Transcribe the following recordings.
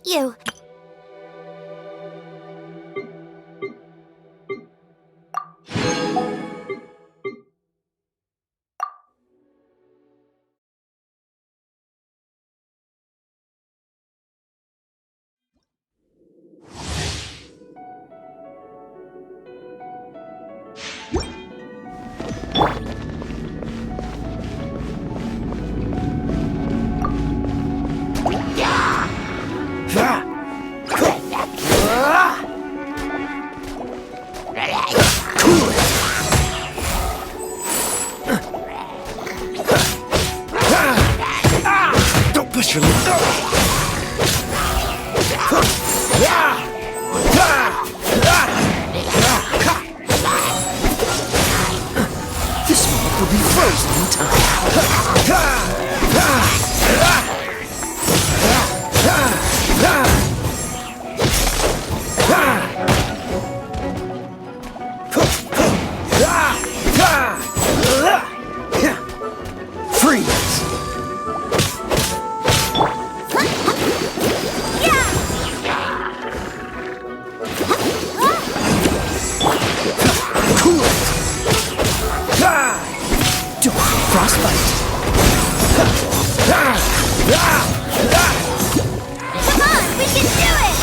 meet you. Don't push your limits. This one will be frozen in time. Freeze! Cool it! Don't frostbite! Come on, we can do it!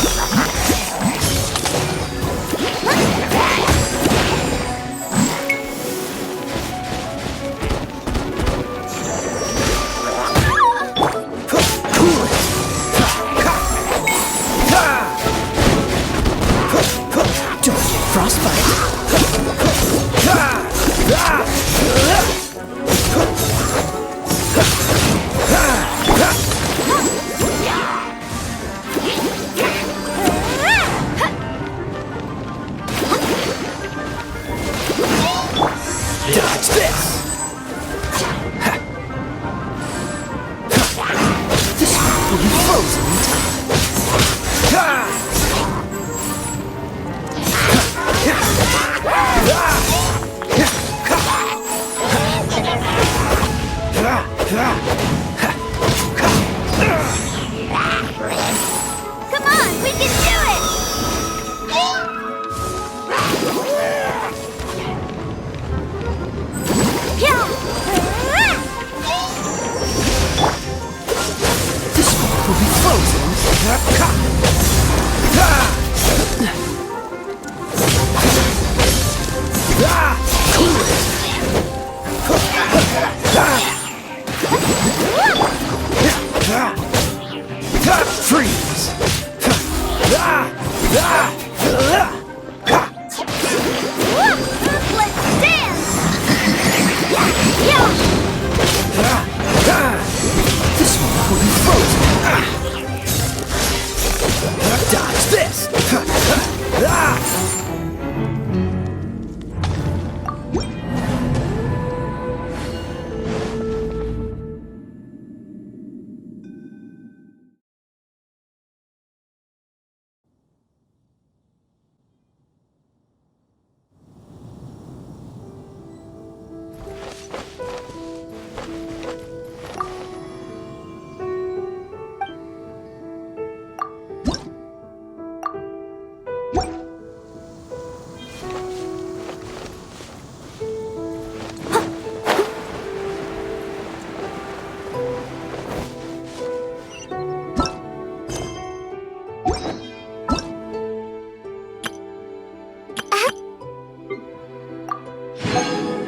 Cool it! Don't get frostbite! Dodge this! This one will be frozen in time. Come on, we can do it! This one will be frozen. Freeze! Let's dance! This one will be frozen. Dodge this!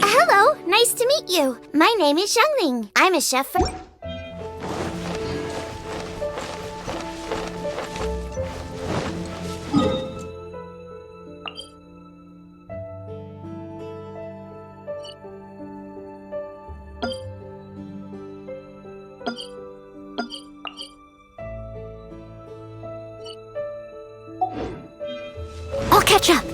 Hello, nice to meet you. My name is Xiangling. I'm a chef for... I'll catch up.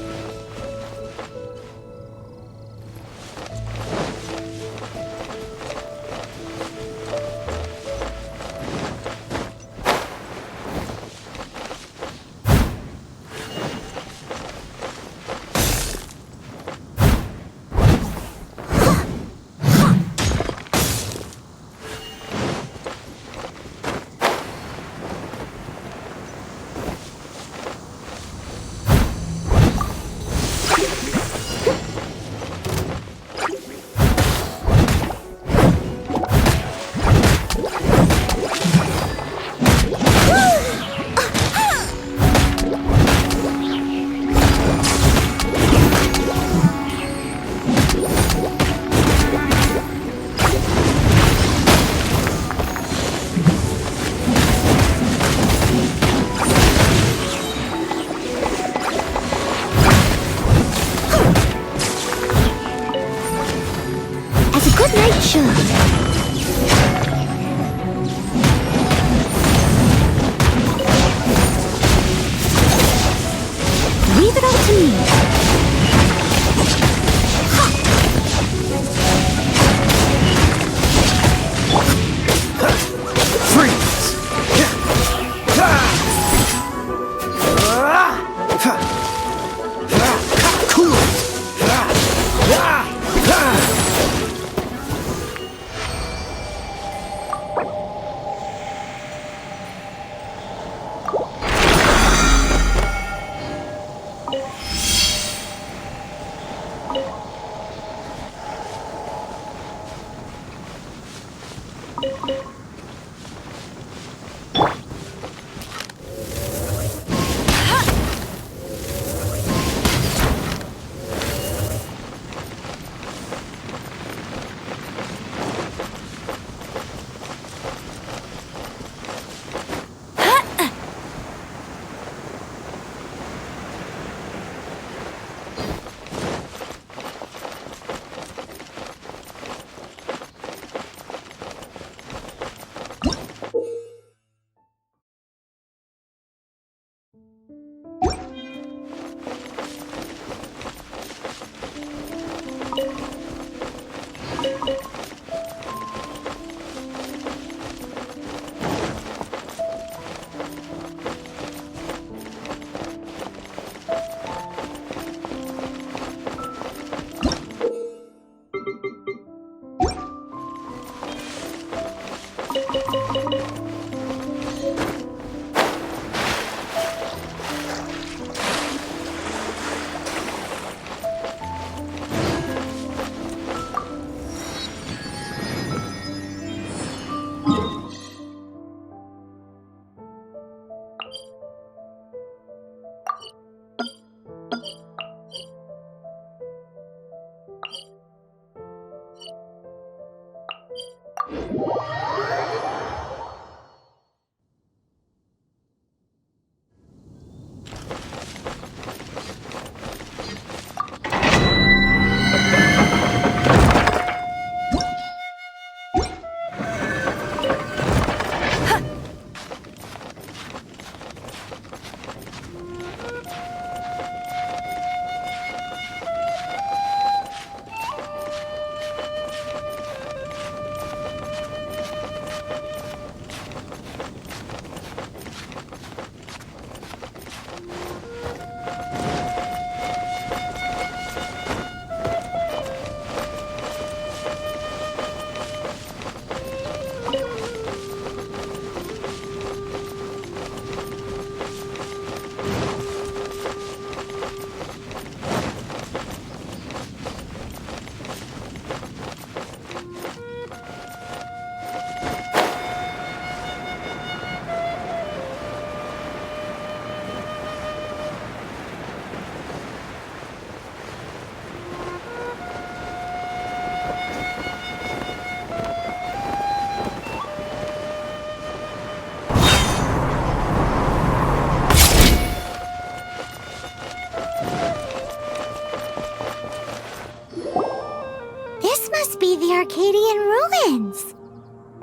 Arcadian ruins.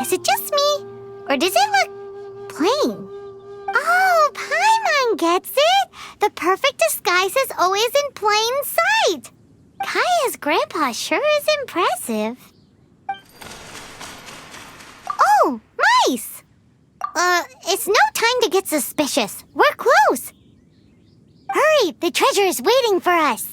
Is it just me? Or does it look plain? Oh, Paimon gets it! The perfect disguise is always in plain sight! Kaya's grandpa sure is impressive. Oh, mice! It's no time to get suspicious. We're close. Hurry, the treasure is waiting for us.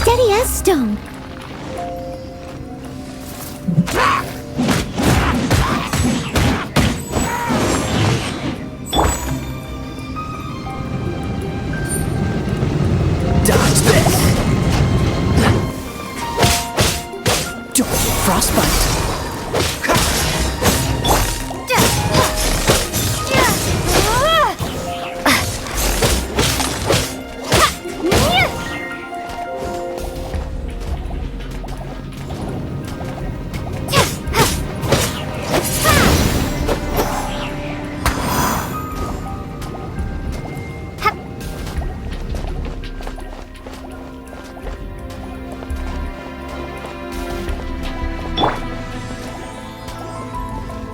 Steady as stone. Dodge this! Don't get frostbite!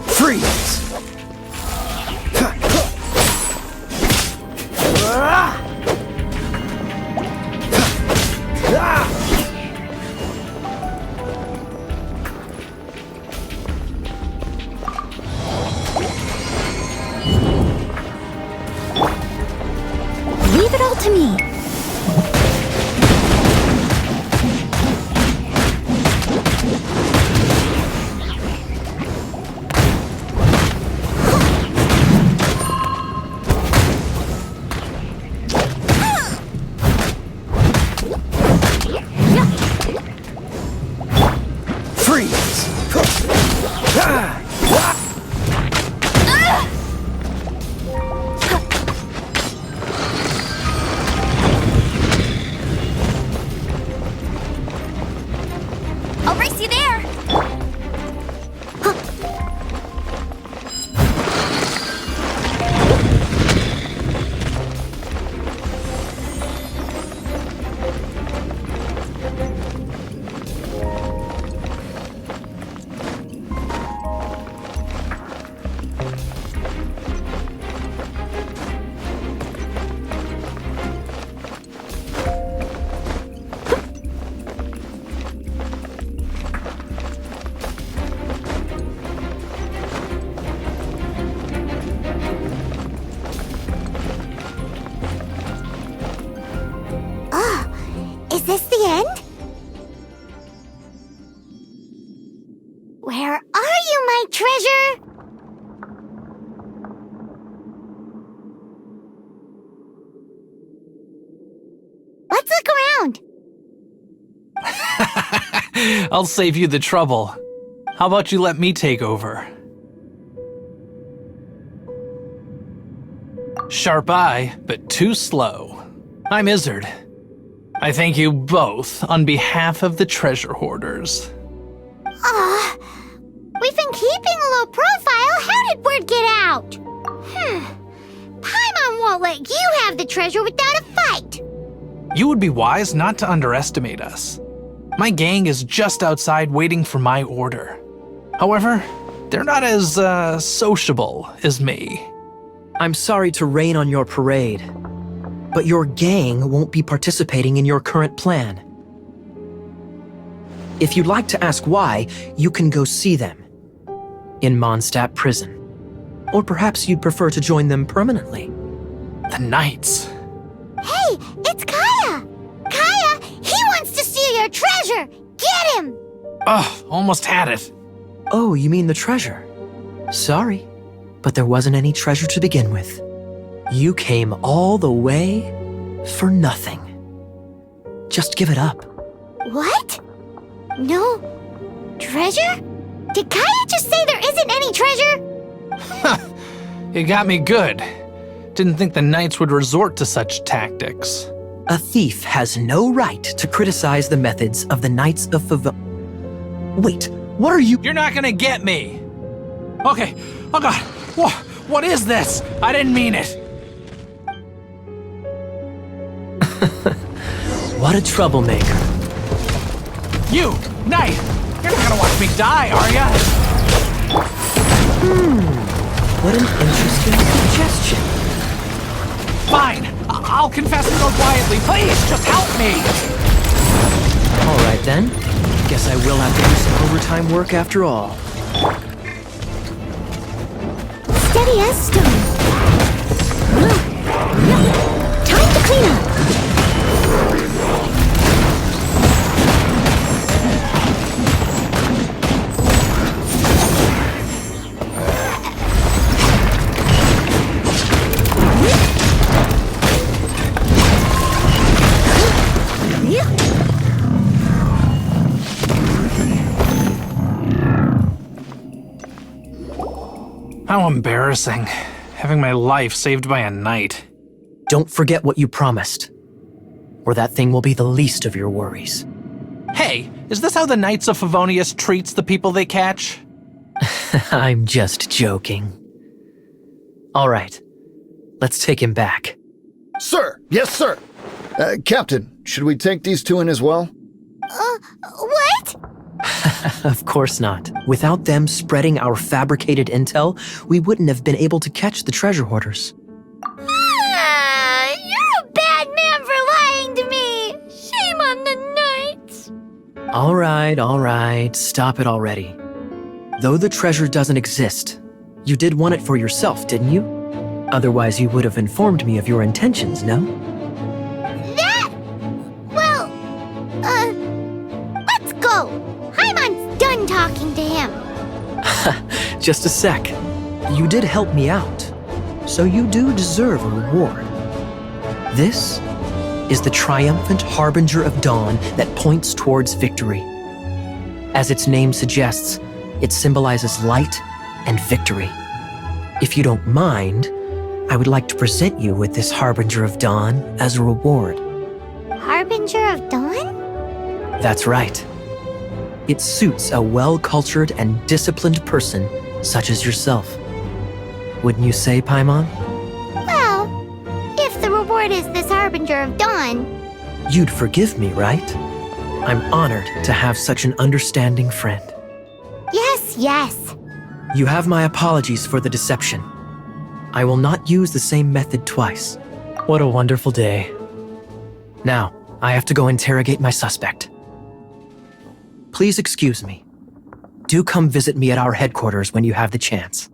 Freeze! Leave it all to me. Freeze! I'll race you there. Is this the end? Where are you, my treasure? Let's look around. I'll save you the trouble. How about you let me take over? Sharp eye, but too slow. I'm Izzard. I thank you both on behalf of the treasure hoarders. We've been keeping a low profile. How did word get out? Paimon won't let you have the treasure without a fight. You would be wise not to underestimate us. My gang is just outside waiting for my order. However, they're not as, sociable as me. I'm sorry to rain on your parade, but your gang won't be participating in your current plan. If you'd like to ask why, you can go see them in Mondstadt prison. Or perhaps you'd prefer to join them permanently. The Knights. Hey, it's Kaya! Kaya, he wants to steal your treasure! Get him! Ugh, almost had it. Oh, you mean the treasure? Sorry, but there wasn't any treasure to begin with. You came all the way for nothing. Just give it up. What? No treasure? Did Kaya just say there isn't any treasure? You got me good. Didn't think the Knights would resort to such tactics. A thief has no right to criticize the methods of the Knights of Favonius. Wait, what are you— You're not gonna get me. Okay, oh god, what is this? I didn't mean it. What a troublemaker. You, Knight, you're not gonna watch me die, are ya? What an interesting suggestion. Fine, I'll confess and go quietly. Please, just help me. All right then. Guess I will have to do some overtime work after all. Steady as stone. Time to clean up. How embarrassing, having my life saved by a knight. Don't forget what you promised, or that thing will be the least of your worries. Hey, is this how the Knights of Favonius treats the people they catch? I'm just joking. All right, let's take him back. Sir! Yes, sir! Captain, should we take these two in as well? What? Of course not. Without them spreading our fabricated intel, we wouldn't have been able to catch the treasure hoarders. You're a bad man for lying to me! Shame on the Knights! All right, stop it already. Though the treasure doesn't exist, you did want it for yourself, didn't you? Otherwise, you would have informed me of your intentions, no? Well, let's go! Hyman's done talking to him. Just a sec. You did help me out, so you do deserve a reward. This is the triumphant harbinger of dawn that points towards victory. As its name suggests, it symbolizes light and victory. If you don't mind, I would like to present you with this harbinger of dawn as a reward. Harbinger of Dawn? That's right. It suits a well-cultured and disciplined person such as yourself. Wouldn't you say, Paimon? Well, if the reward is this Harbinger of Dawn, You'd forgive me, right? I'm honored to have such an understanding friend. yes. You have my apologies for the deception. I will not use the same method twice. What a wonderful day. Now, I have to go interrogate my suspect. Please excuse me. Do come visit me at our headquarters when you have the chance.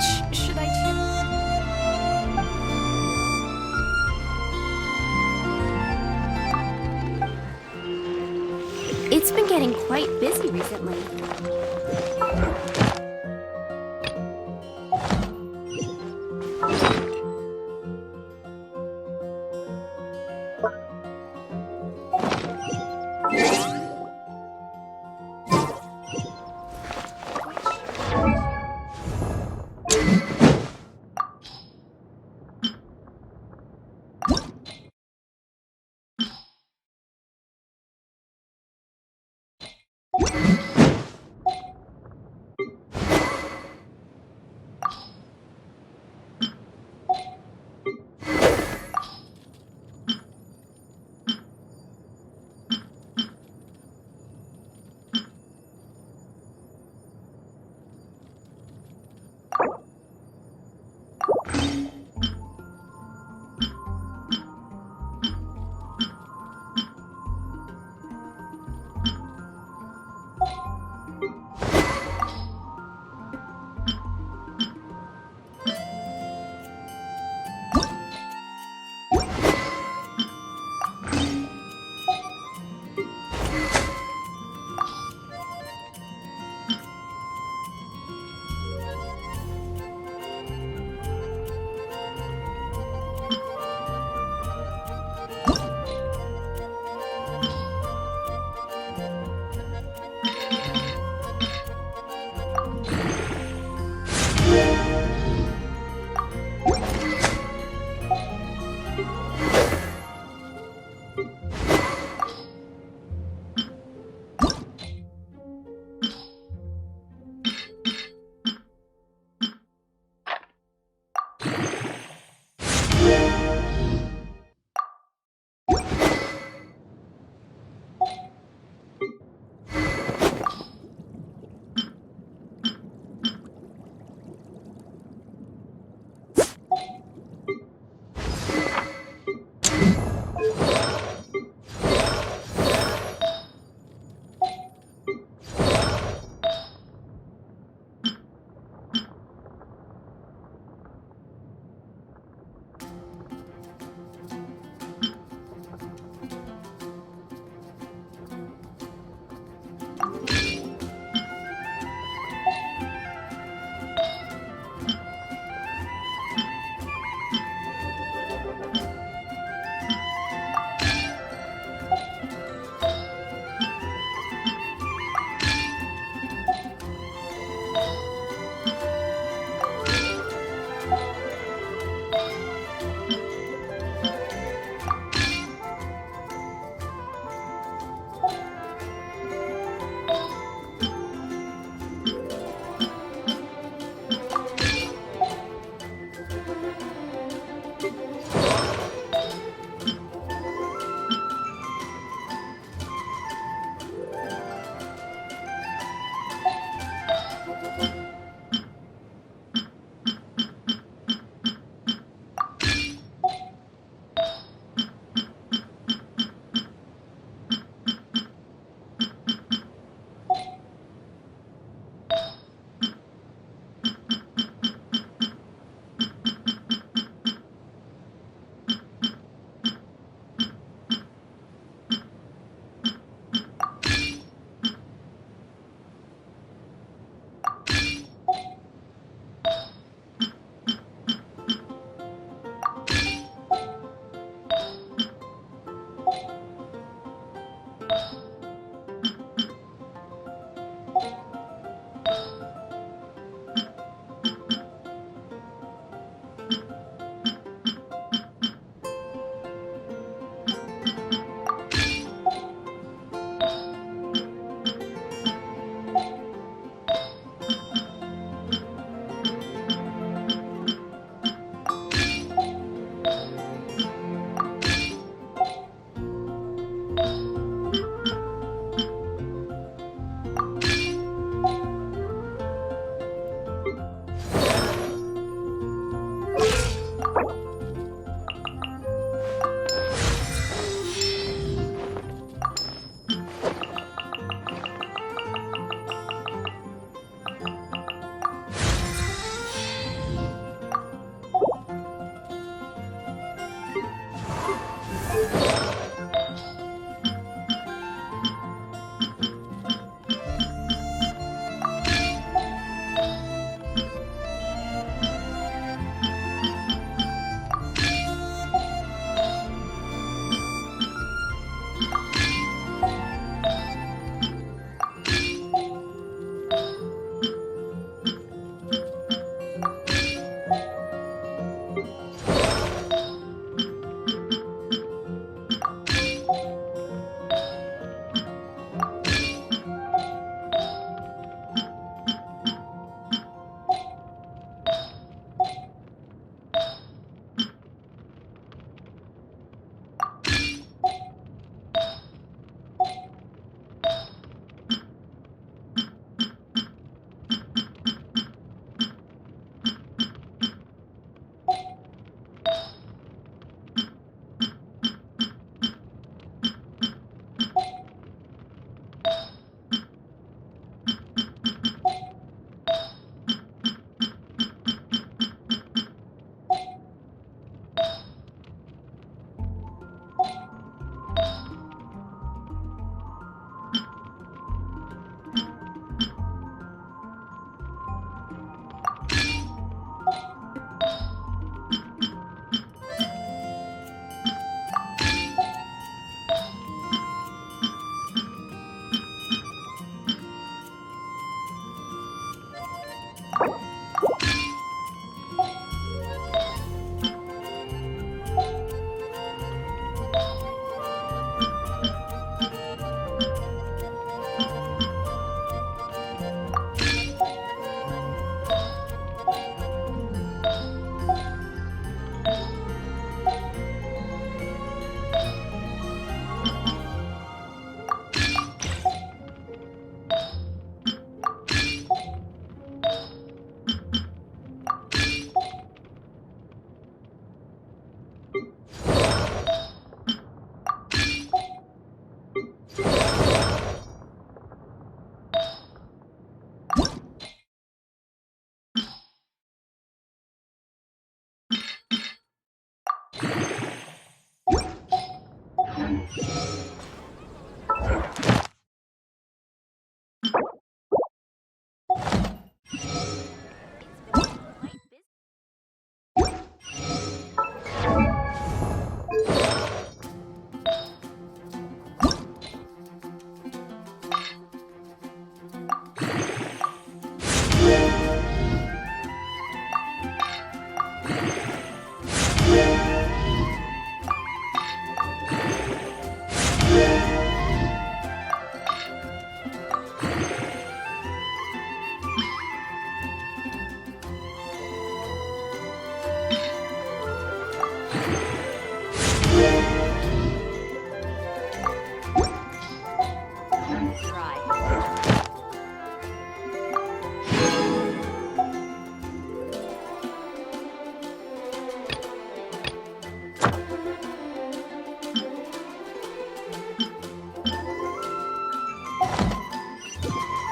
Which should I choose? It's been getting quite busy recently.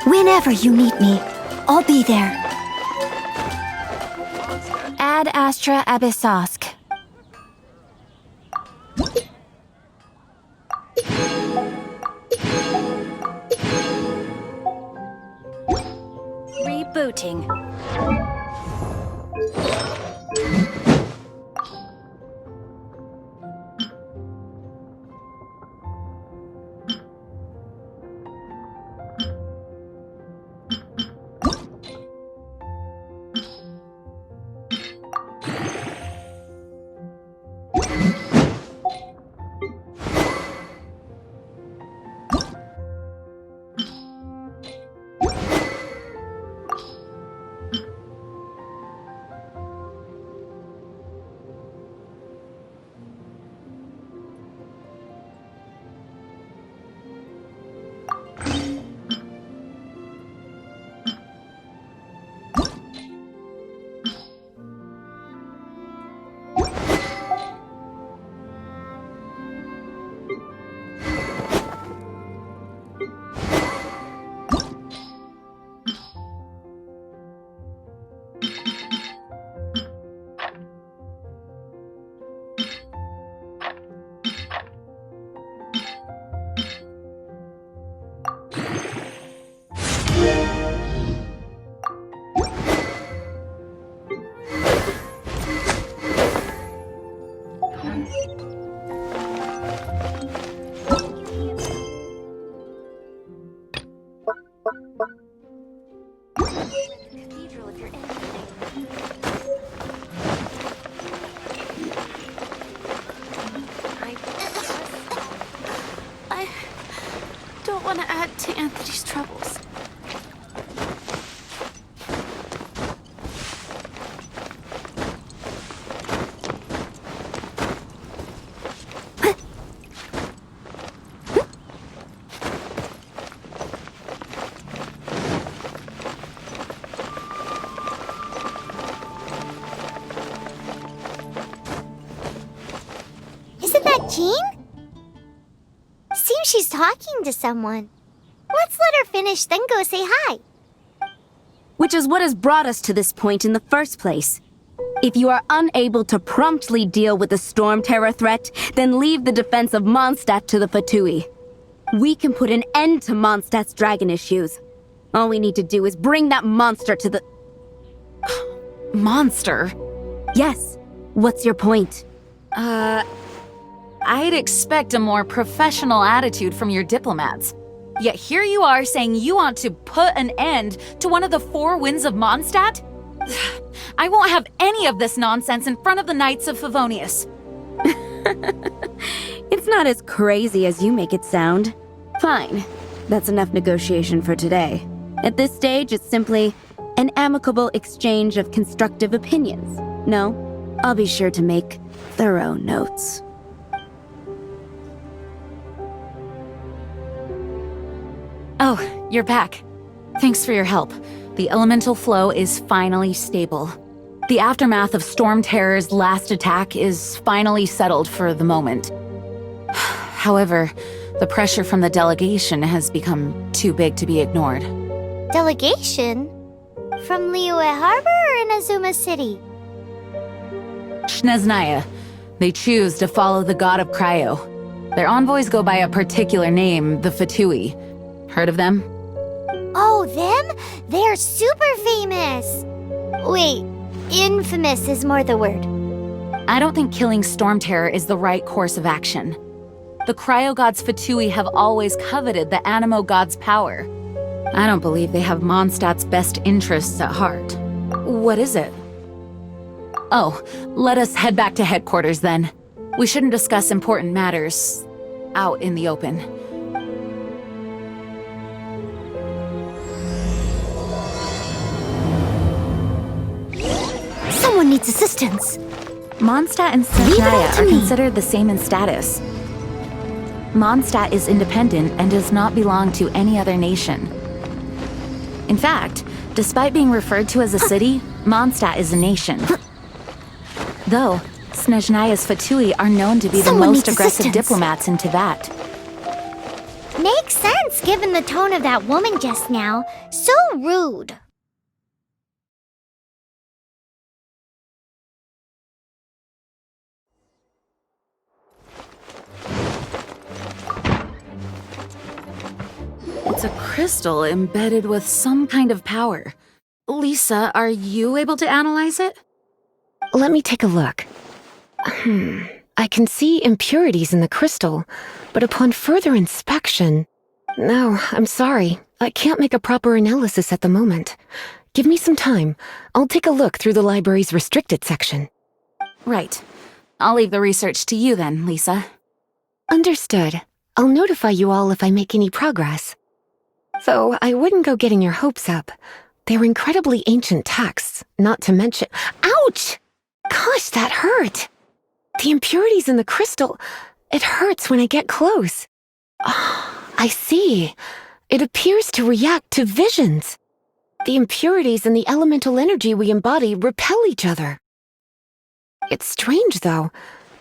Whenever you need me, I'll be there. Ad Astra Abyssosk. Rebooting. Cathedral if you're anything. I don't want to add to Anthony's troubles. Isn't that Jean? Seems she's talking to someone. Let's let her finish, then go say hi. Which is what has brought us to this point in the first place. If you are unable to promptly deal with the Storm Terror threat, then leave the defense of Mondstadt to the Fatui. We can put an end to Mondstadt's dragon issues. All we need to do is bring that monster to the... Monster? Yes. What's your point? I'd expect a more professional attitude from your diplomats. Yet here you are saying you want to put an end to one of the four winds of Mondstadt? I won't have any of this nonsense in front of the Knights of Favonius. It's not as crazy as you make it sound. Fine. That's enough negotiation for today. At this stage, it's simply an amicable exchange of constructive opinions. No, I'll be sure to make thorough notes. Oh, you're back. Thanks for your help. The elemental flow is finally stable. The aftermath of Storm Terror's last attack is finally settled for the moment. However, the pressure from the delegation has become too big to be ignored. Delegation? From Liyue Harbor or Inazuma City? Shneznaya. They choose to follow the god of Cryo. Their envoys go by a particular name, the Fatui. Heard of them? Oh, them? They're super famous! Wait, infamous is more the word. I don't think killing Storm Terror is the right course of action. The Cryo God's Fatui have always coveted the Animo God's power. I don't believe they have Mondstadt's best interests at heart. What is it? Oh, let us head back to headquarters then. We shouldn't discuss important matters out in the open. Someone needs assistance. Mondstadt and Leave it all Snezhnaya to are me. considered the same in status. Mondstadt is independent and does not belong to any other nation. In fact, despite being referred to as a city, Mondstadt is a nation. Though, Snezhnaya's Fatui are known to be Someone the most needs aggressive assistance. diplomats in Teyvat. Makes sense given the tone of that woman just now. So rude. It's a crystal embedded with some kind of power. Lisa, are you able to analyze it? Let me take a look. I can see impurities in the crystal, but upon further inspection... No, I'm sorry. I can't make a proper analysis at the moment. Give me some time. I'll take a look through the library's restricted section. Right. I'll leave the research to you then, Lisa. Understood. I'll notify you all if I make any progress. Though I wouldn't go getting your hopes up. They're incredibly ancient texts, not to mention— Ouch! Gosh, that hurt! The impurities in the crystal— it hurts when I get close. I see. It appears to react to visions. The impurities and the elemental energy we embody repel each other. It's strange, though.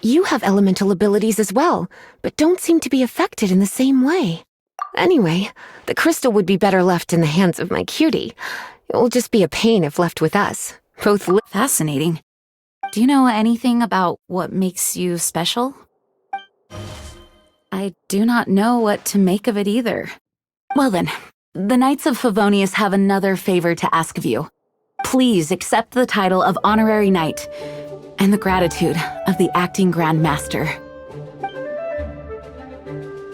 You have elemental abilities as well, but don't seem to be affected in the same way. Anyway, the crystal would be better left in the hands of my cutie. It will just be a pain if left with us. Both Fascinating. Do you know anything about what makes you special? I do not know what to make of it either. Well then, the Knights of Favonius have another favor to ask of you. Please accept the title of Honorary Knight and the gratitude of the Acting Grand Master.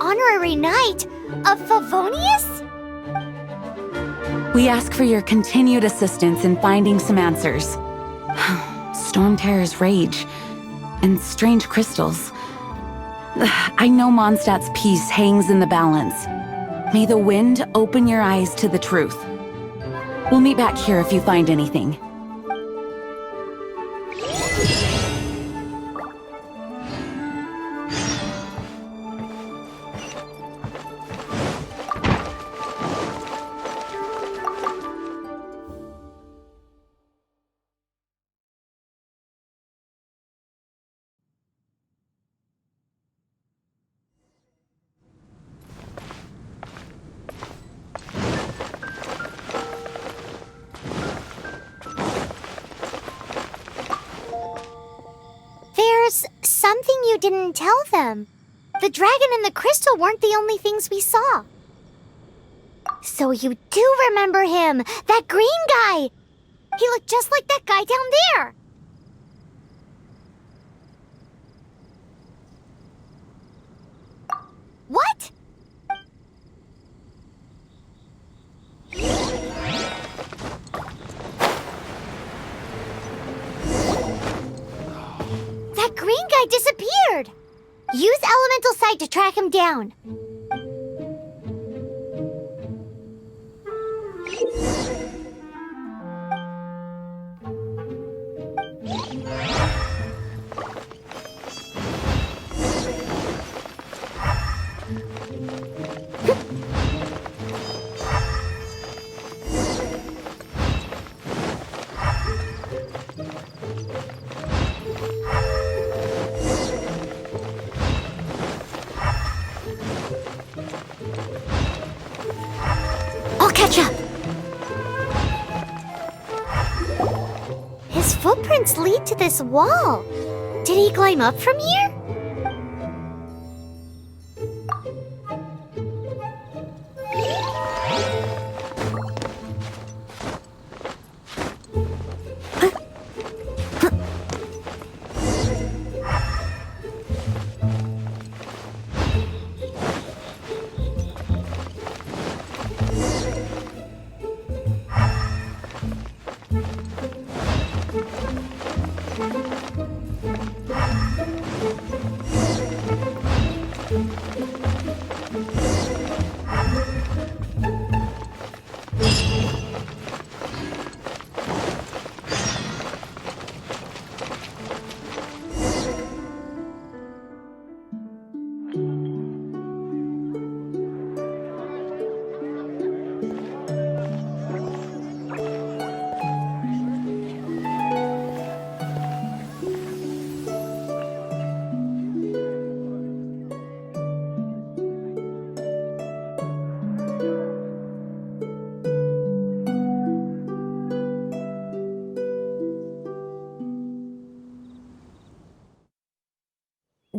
Honorary Knight of Favonius? We ask for your continued assistance in finding some answers. Storm Terror's rage and strange crystals. I know Mondstadt's peace hangs in the balance. May the wind open your eyes to the truth. We'll meet back here if you find anything. There's something you didn't tell them. The dragon and the crystal weren't the only things we saw. So you do remember him, that green guy. He looked just like that guy down there. What? That green guy disappeared. Use elemental sight to track him down. I'll catch up. His footprints lead to this wall. Did he climb up from here?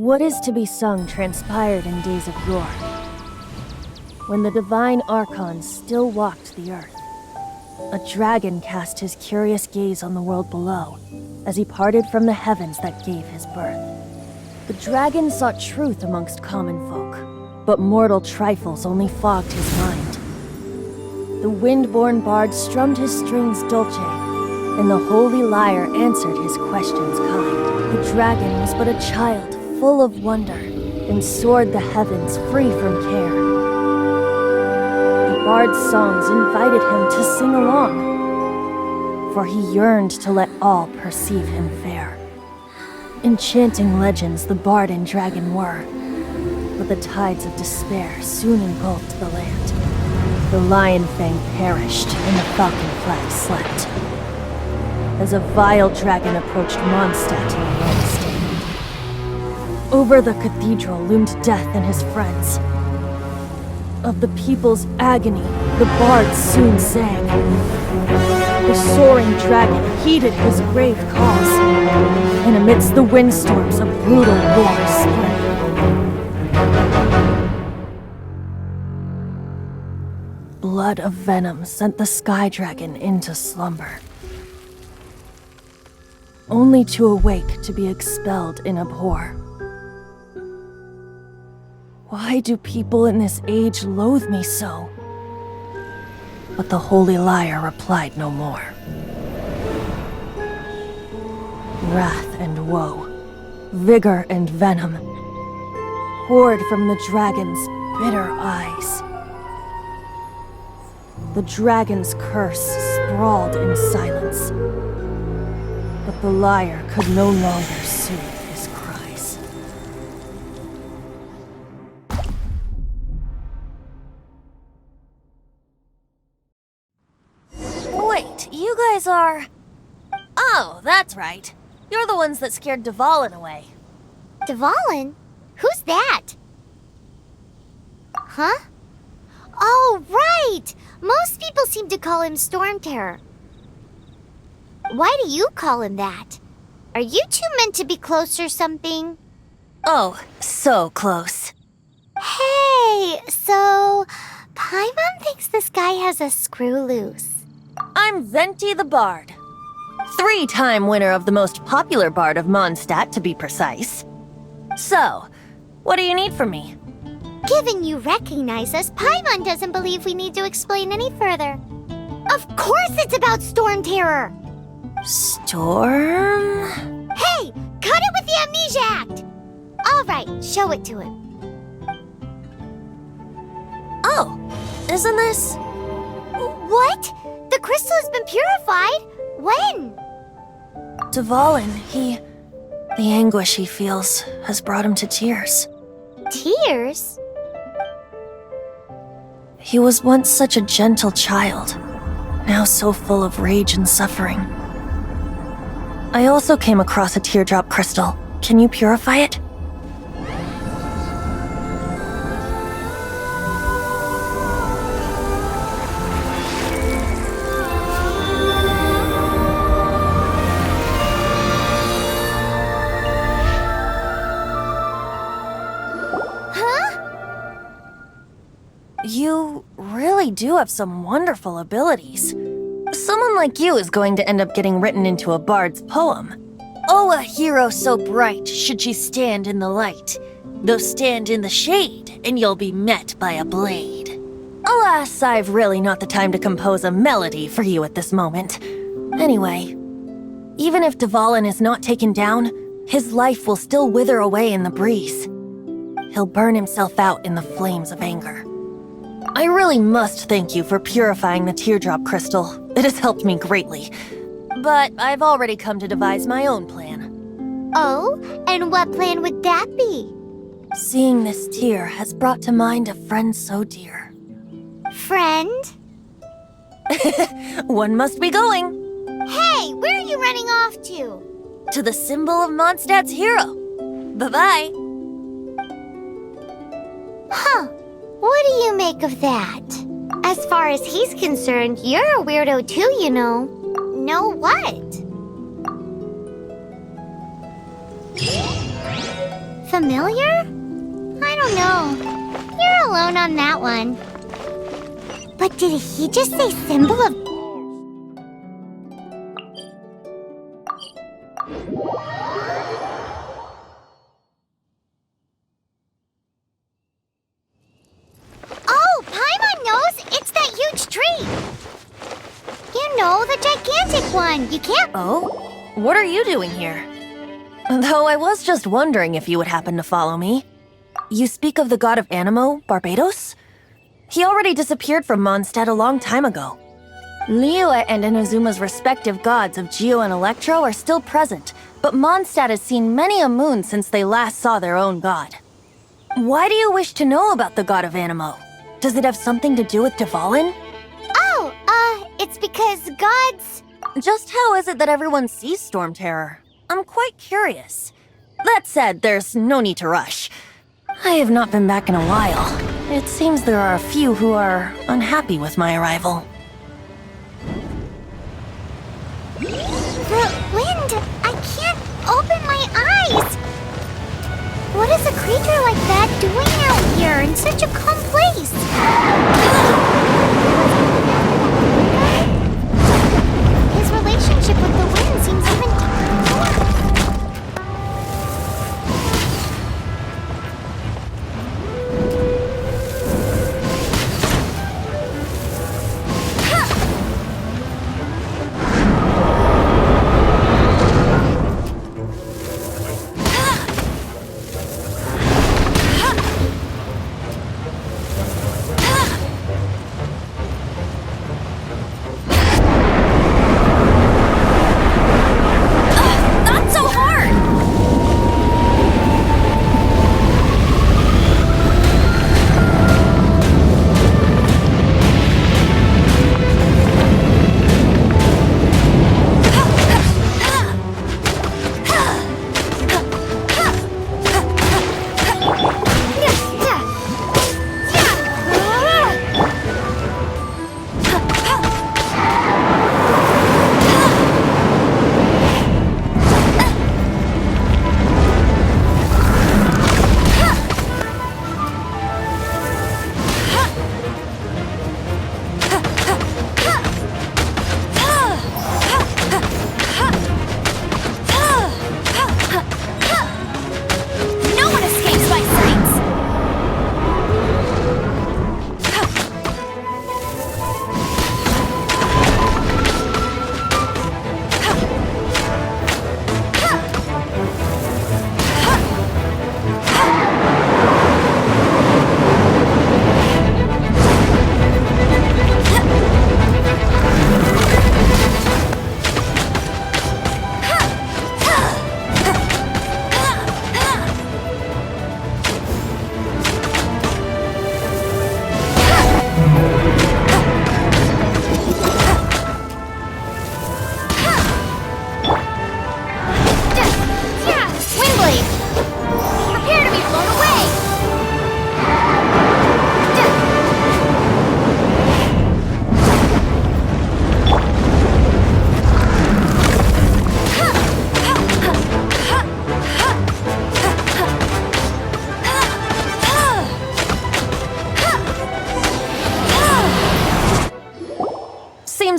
What is to be sung transpired in days of yore, when the divine archons still walked the earth. A dragon cast his curious gaze on the world below, as he parted from the heavens that gave his birth. The dragon sought truth amongst common folk, but mortal trifles only fogged his mind. The wind-born bard strummed his strings dolce, and the holy lyre answered his questions kind. The dragon was but a child, full of wonder, and soared the heavens free from care. The bard's songs invited him to sing along, for he yearned to let all perceive him fair. Enchanting legends the bard and dragon were, but the tides of despair soon engulfed the land. The lion fang perished, and the falcon flag slept, as a vile dragon approached Mondstadt in a land-stained. Over the cathedral loomed death and his friends. Of the people's agony, the bard soon sang. The soaring dragon heeded his grave calls, and amidst the windstorms a brutal war spread. Blood of venom sent the sky dragon into slumber, only to awake to be expelled in abhor. Why do people in this age loathe me so? But the holy lyre replied no more. Wrath and woe, vigor and venom, poured from the dragon's bitter eyes. The dragon's curse sprawled in silence, but the lyre could no longer soothe his cries. Wait, you guys are... Oh, that's right. You're the ones that scared Dvalin away. Dvalin? Who's that? Huh? Oh, right! Most people seem to call him Storm Terror. Why do you call him that? Are you two meant to be close or something? Oh, so close. Hey, so... Paimon thinks this guy has a screw loose. I'm Venti the Bard. 3-time winner of the most popular bard of Mondstadt, to be precise. So, what do you need from me? Given you recognize us, Paimon doesn't believe we need to explain any further. Of course it's about Storm Terror! Storm? Hey! Cut it with the Amnesia Act! Alright, show it to him. Oh, isn't this... What? The crystal has been purified? When? Dvalin, the anguish he feels has brought him to tears. Tears? He was once such a gentle child, now so full of rage and suffering. I also came across a teardrop crystal. Can you purify it? You really do have some wonderful abilities. Someone like you is going to end up getting written into a bard's poem. Oh, a hero so bright should she stand in the light, though stand in the shade, and you'll be met by a blade. Alas, I've really not the time to compose a melody for you at this moment. Anyway, even if Dvalin is not taken down, his life will still wither away in the breeze. He'll burn himself out in the flames of anger. I really must thank you for purifying the teardrop crystal. It has helped me greatly. But I've already come to devise my own plan. Oh? And what plan would that be? Seeing this tear has brought to mind a friend so dear. Friend? One must be going. Hey, where are you running off to? To the symbol of Mondstadt's hero. Bye-bye. Huh. What do you make of that? As far as he's concerned, you're a weirdo too, you know. Know what? familiar? I don't know. You're alone on that one. But did he just say symbol of... Oh, Paimon knows! It's that huge tree! You know, the gigantic one. You can't... Oh? What are you doing here? Though I was just wondering if you would happen to follow me. You speak of the god of Animo, Barbados? He already disappeared from Mondstadt a long time ago. Liyue and Inazuma's respective gods of Geo and Electro are still present, but Mondstadt has seen many a moon since they last saw their own god. Why do you wish to know about the god of Animo? Does it have something to do with Dvalin? Oh, it's because gods... Just how is it that everyone sees Storm Terror? I'm quite curious. That said, there's no need to rush. I have not been back in a while. It seems there are a few who are unhappy with my arrival. The wind! I can't open my eyes! What is a creature like that doing out here in such a calm place? His relationship with the wind seems even deeper.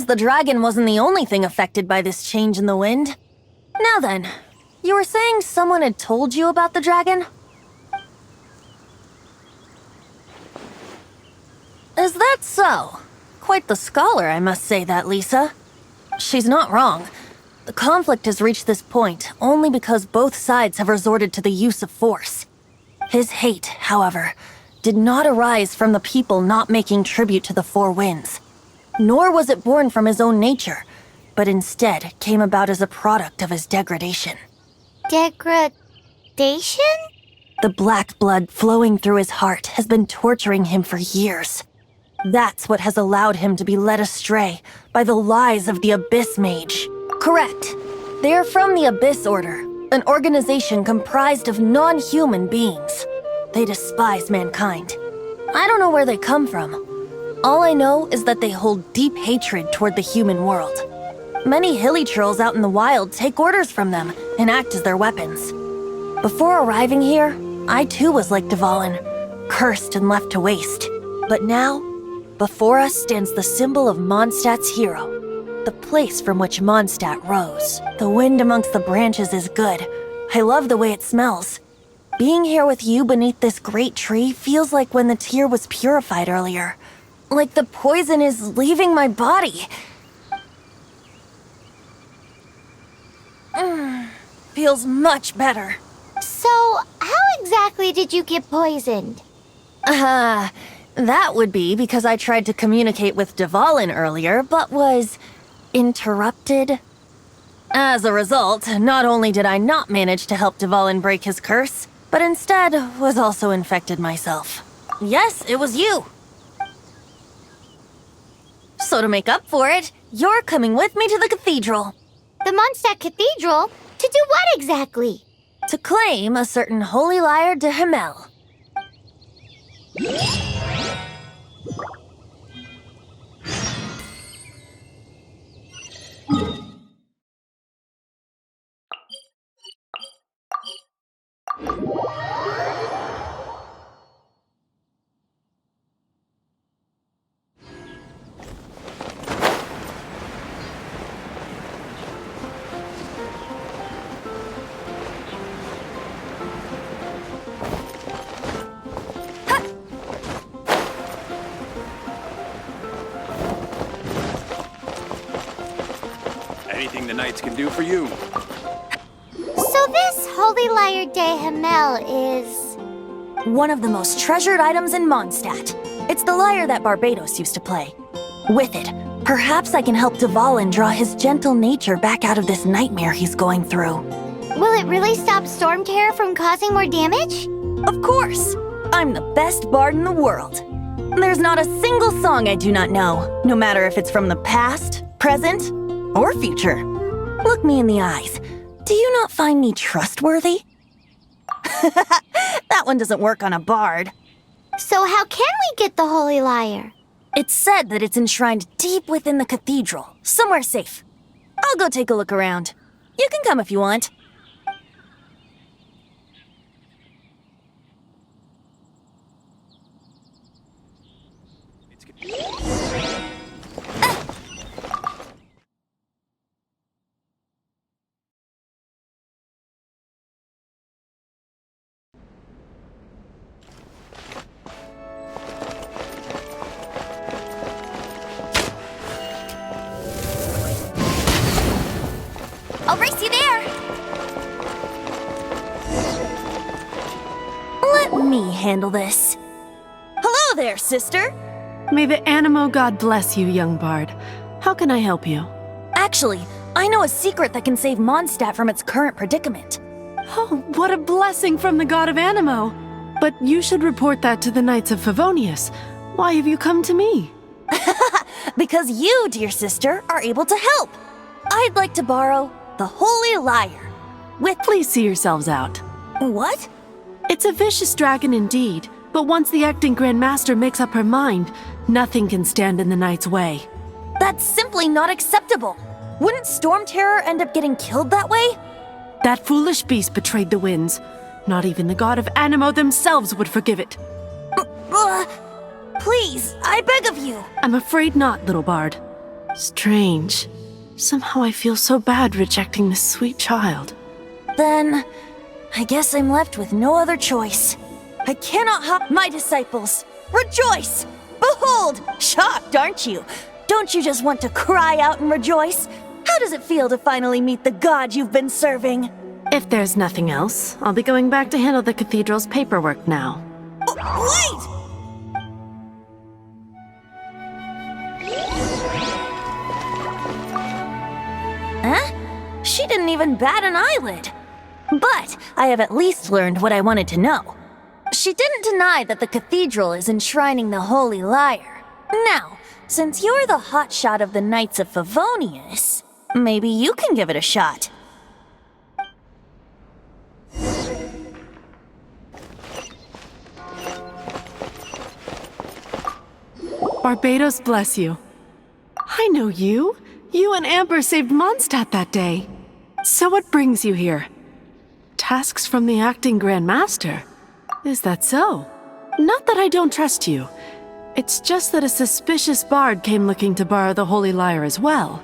The dragon wasn't the only thing affected by this change in the wind. Now then, you were saying someone had told you about the dragon? Is that so? Quite the scholar, I must say that, Lisa. She's not wrong. The conflict has reached this point only because both sides have resorted to the use of force. His hate, however, did not arise from the people not making tribute to the Four Winds. Nor was it born from his own nature, but instead came about as a product of his degradation. Degradation? The black blood flowing through his heart has been torturing him for years. That's what has allowed him to be led astray by the lies of the Abyss Mage. Correct. They are from the Abyss Order, an organization comprised of non-human beings. They despise mankind. I don't know where they come from. All I know is that they hold deep hatred toward the human world. Many hilly trolls out in the wild take orders from them and act as their weapons. Before arriving here, I too was like Dvalin, cursed and left to waste. But now, before us stands the symbol of Mondstadt's hero, the place from which Mondstadt rose. The wind amongst the branches is good. I love the way it smells. Being here with you beneath this great tree feels like when the tear was purified earlier. Like the poison is leaving my body. Feels much better. So, how exactly did you get poisoned? That would be because I tried to communicate with Dvalin earlier, but was interrupted. As a result, not only did I not manage to help Dvalin break his curse, but instead was also infected myself. Yes, it was you. So to make up for it, you're coming with me to the cathedral. The Mondstadt Cathedral? To do what exactly? To claim a certain holy lyre de Himmel. Anything the Knights can do for you. So this Holy Lyre de Himmel is... One of the most treasured items in Mondstadt. It's the lyre that Barbados used to play. With it, perhaps I can help Dvalin draw his gentle nature back out of this nightmare he's going through. Will it really stop Storm Terror from causing more damage? Of course! I'm the best bard in the world. There's not a single song I do not know, no matter if it's from the past, present, or future. Look me in the eyes. Do you not find me trustworthy? That one doesn't work on a bard. So how can we get the Holy Lyre? It's said that it's enshrined deep within the cathedral, somewhere safe. I'll go take a look around. You can come if you want. I'll race you there! Let me handle this. Hello there, sister! May the Animo God bless you, young bard. How can I help you? Actually, I know a secret that can save Mondstadt from its current predicament. Oh, what a blessing from the god of Animo! But you should report that to the Knights of Favonius. Why have you come to me? Because you, dear sister, are able to help. I'd like to borrow the Holy Lyre. Please see yourselves out. What? It's a vicious dragon indeed, but once the acting Grand Master makes up her mind, nothing can stand in the Knight's way. That's simply not acceptable. Wouldn't Storm Terror end up getting killed that way? That foolish beast betrayed the winds. Not even the god of Animo themselves would forgive it. Please, I beg of you. I'm afraid not, little bard. Strange. Somehow I feel so bad rejecting this sweet child. Then, I guess I'm left with no other choice. I cannot help my disciples. Rejoice! Behold! Shocked, aren't you? Don't you just want to cry out and rejoice? How does it feel to finally meet the god you've been serving? If there's nothing else, I'll be going back to handle the cathedral's paperwork now. Wait! Huh? She didn't even bat an eyelid. But I have at least learned what I wanted to know. She didn't deny that the cathedral is enshrining the Holy Lyre. Now, since you're the hotshot of the Knights of Favonius, maybe you can give it a shot. Barbados bless you. I know you. You and Amber saved Mondstadt that day. So what brings you here? Tasks from the acting Grand Master. Is that so? Not that I don't trust you. It's just that a suspicious bard came looking to borrow the Holy Lyre as well.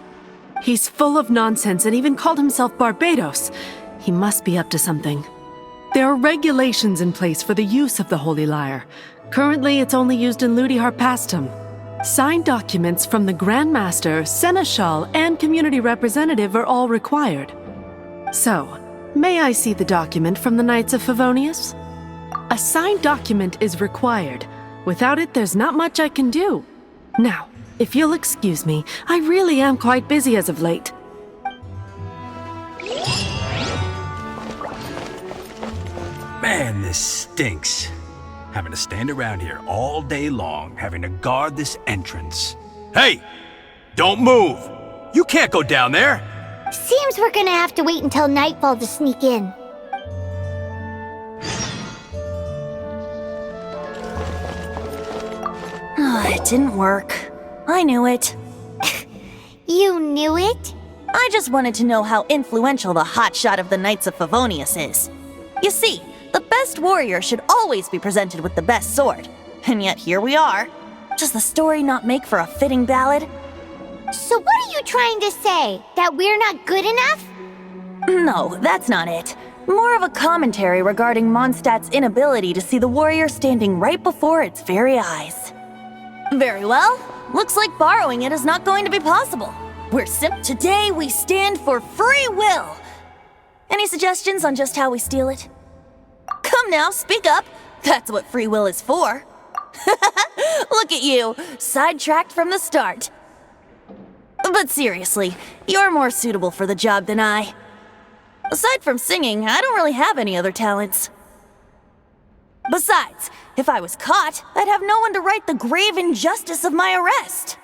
He's full of nonsense and even called himself Barbados. He must be up to something. There are regulations in place for the use of the Holy Lyre. Currently, it's only used in Ludi Harpastum. Signed documents from the Grand Master, Seneschal, and community representative are all required. So, may I see the document from the Knights of Favonius? A signed document is required. Without it, there's not much I can do. Now, if you'll excuse me, I really am quite busy as of late. Man, this stinks. Having to stand around here all day long, having to guard this entrance. Hey! Don't move! You can't go down there! Seems we're gonna have to wait until nightfall to sneak in. It didn't work. I knew it. You knew it? I just wanted to know how influential the hotshot of the Knights of Favonius is. You see, the best warrior should always be presented with the best sword. And yet here we are. Does the story not make for a fitting ballad? So what are you trying to say? That we're not good enough? No, that's not it. More of a commentary regarding Mondstadt's inability to see the warrior standing right before its very eyes. Very well. Looks like borrowing it is not going to be possible. Today we stand for free will. Any suggestions on just how we steal it? Come now, speak up. That's what free will is for. Look at you, sidetracked from the start. But seriously, you're more suitable for the job than I. Aside from singing, I don't really have any other talents. Besides, if I was caught, I'd have no one to right the grave injustice of my arrest.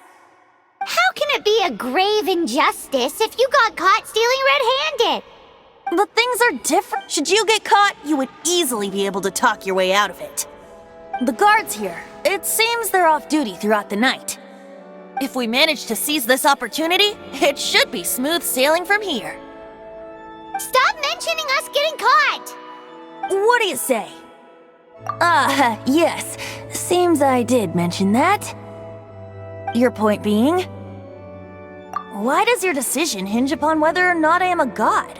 How can it be a grave injustice if you got caught stealing red-handed? But things are different. Should you get caught, you would easily be able to talk your way out of it. The guards here, it seems they're off duty throughout the night. If we manage to seize this opportunity, it should be smooth sailing from here. Stop mentioning us getting caught! What do you say? Yes. Seems I did mention that. Your point being? Why does your decision hinge upon whether or not I am a god?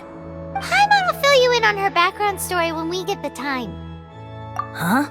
Paimon will fill you in on her background story when we get the time. Huh?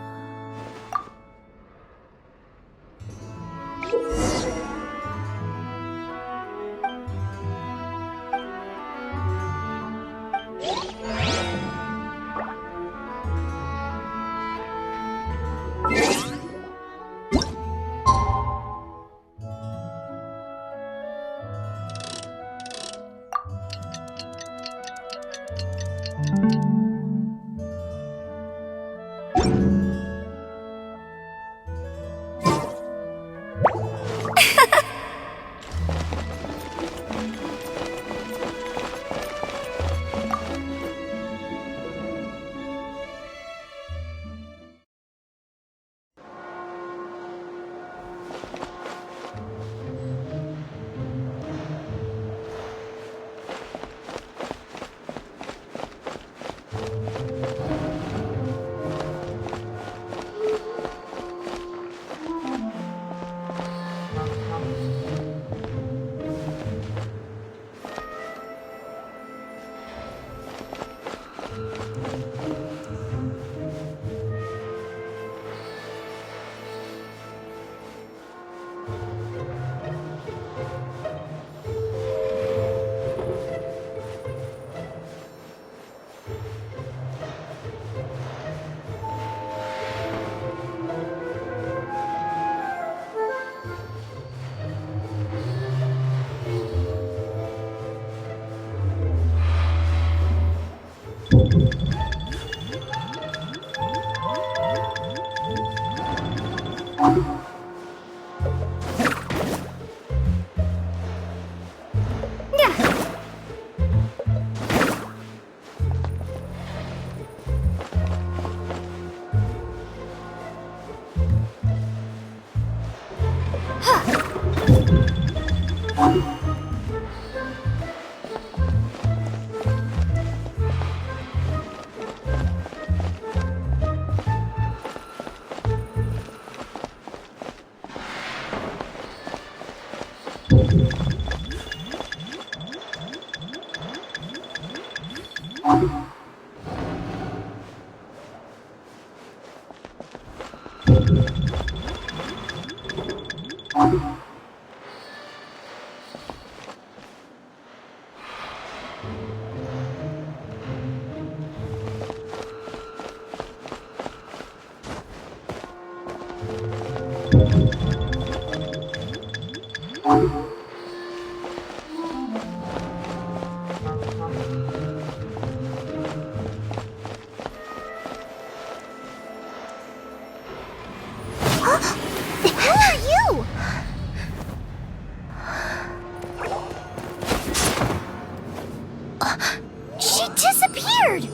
bard!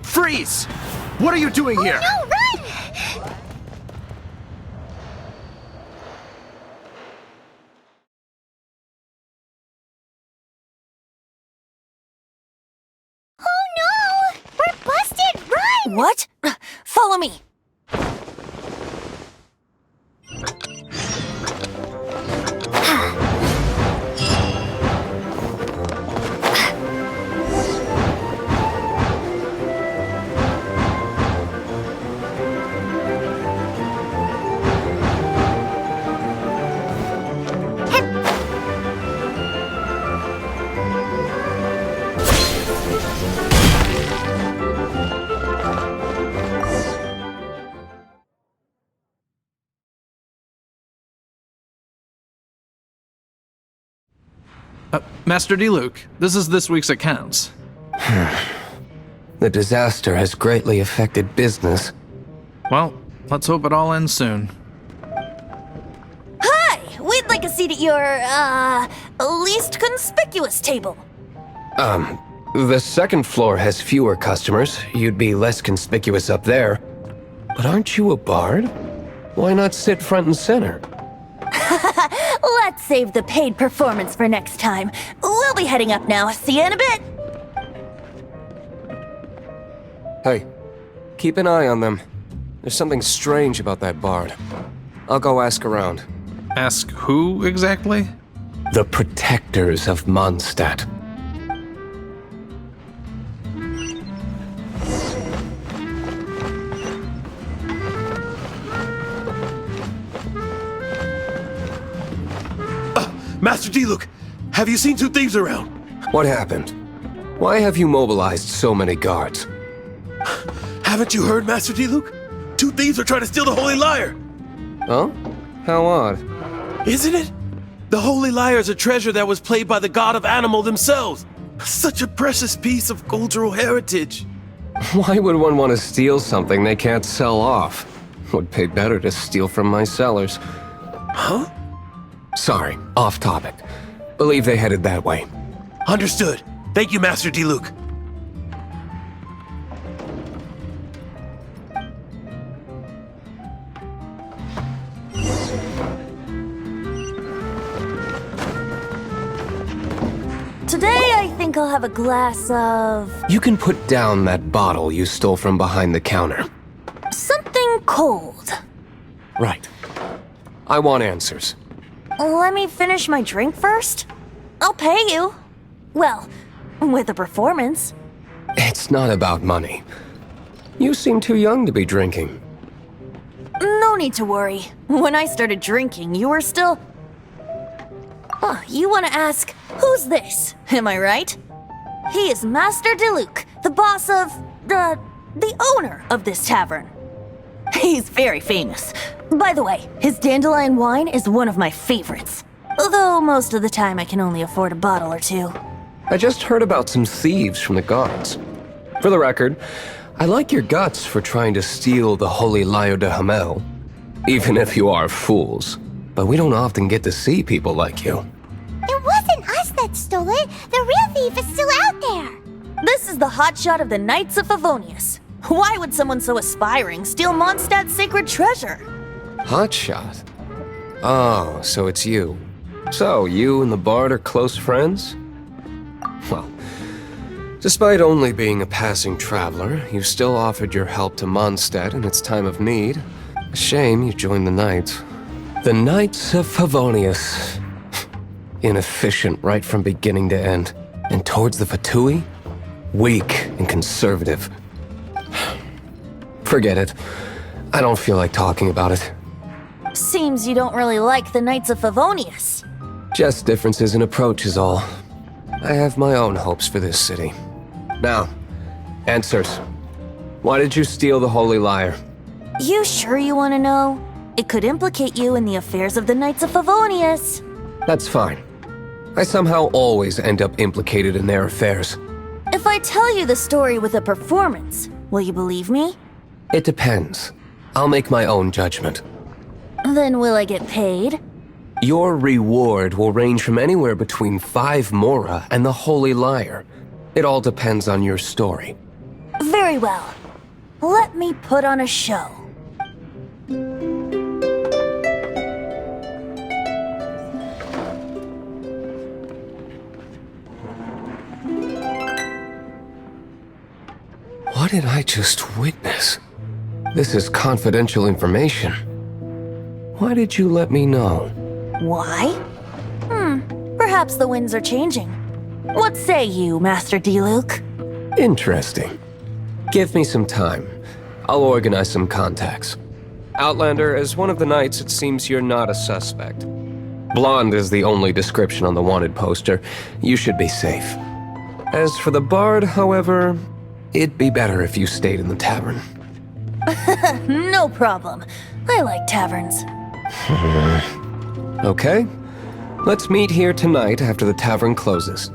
Freeze! What are you doing here? No, run! Oh no! We're busted! Run! What? Follow me! Master Diluc, this is this week's accounts. The disaster has greatly affected business. Well, let's hope it all ends soon. Hi! We'd like a seat at your, least conspicuous table. The second floor has fewer customers. You'd be less conspicuous up there. But aren't you a bard? Why not sit front and center? Let's save the paid performance for next time. We'll be heading up now. See you in a bit. Hey, keep an eye on them. There's something strange about that bard. I'll go ask around. Ask who exactly? The protectors of Mondstadt. Master Diluc, have you seen two thieves around? What happened? Why have you mobilized so many guards? Haven't you heard, Master Diluc? Two thieves are trying to steal the Holy Lyre! Oh? How odd. Isn't it? The Holy Lyre is a treasure that was played by the god of animal themselves. Such a precious piece of cultural heritage. Why would one want to steal something they can't sell off? Would pay better to steal from my sellers. Huh? Sorry, off topic. Believe they headed that way. Understood. Thank you, Master Diluc. Today, I think I'll have a glass of... You can put down that bottle you stole from behind the counter. something cold. Right. I want answers. Let me finish my drink first. I'll pay you. Well, with a performance. It's not about money. You seem too young to be drinking. No need to worry. When I started drinking, you were still... Oh, you want to ask, who's this? Am I right? He is Master Diluc, the boss of... the owner of this tavern. He's very famous. By the way, his dandelion wine is one of my favorites. Although most of the time I can only afford a bottle or two. I just heard about some thieves from the guards. For the record, I like your guts for trying to steal the Holy Lyre de Hamel. Even if you are fools. But we don't often get to see people like you. It wasn't us that stole it. The real thief is still out there. This is the hotshot of the Knights of Favonius. Why would someone so aspiring steal Mondstadt's sacred treasure? Hotshot? Oh, so it's you. So, you and the Bard are close friends? Well, despite only being a passing traveler, you still offered your help to Mondstadt in its time of need. A shame you joined the Knights. The Knights of Favonius. Inefficient right from beginning to end. And towards the Fatui? Weak and conservative. Forget it. I don't feel like talking about it. Seems you don't really like the Knights of Favonius. Just differences in approach is all. I have my own hopes for this city. Now, answers. Why did you steal the Holy Lyre? You sure you want to know? It could implicate you in the affairs of the Knights of Favonius. That's fine. I somehow always end up implicated in their affairs. If I tell you the story with a performance, will you believe me? It depends. I'll make my own judgment. Then will I get paid? Your reward will range from anywhere between 5 mora and the Holy Lyre. It all depends on your story. Very well. Let me put on a show. What did I just witness? This is confidential information. Why did you let me know? Why? Perhaps the winds are changing. What say you, Master D-Luke? Interesting. Give me some time. I'll organize some contacts. Outlander, as one of the knights, it seems you're not a suspect. Blonde is the only description on the wanted poster. You should be safe. As for the bard, however, it'd be better if you stayed in the tavern. No problem. I like taverns. Okay. Let's meet here tonight after the tavern closes.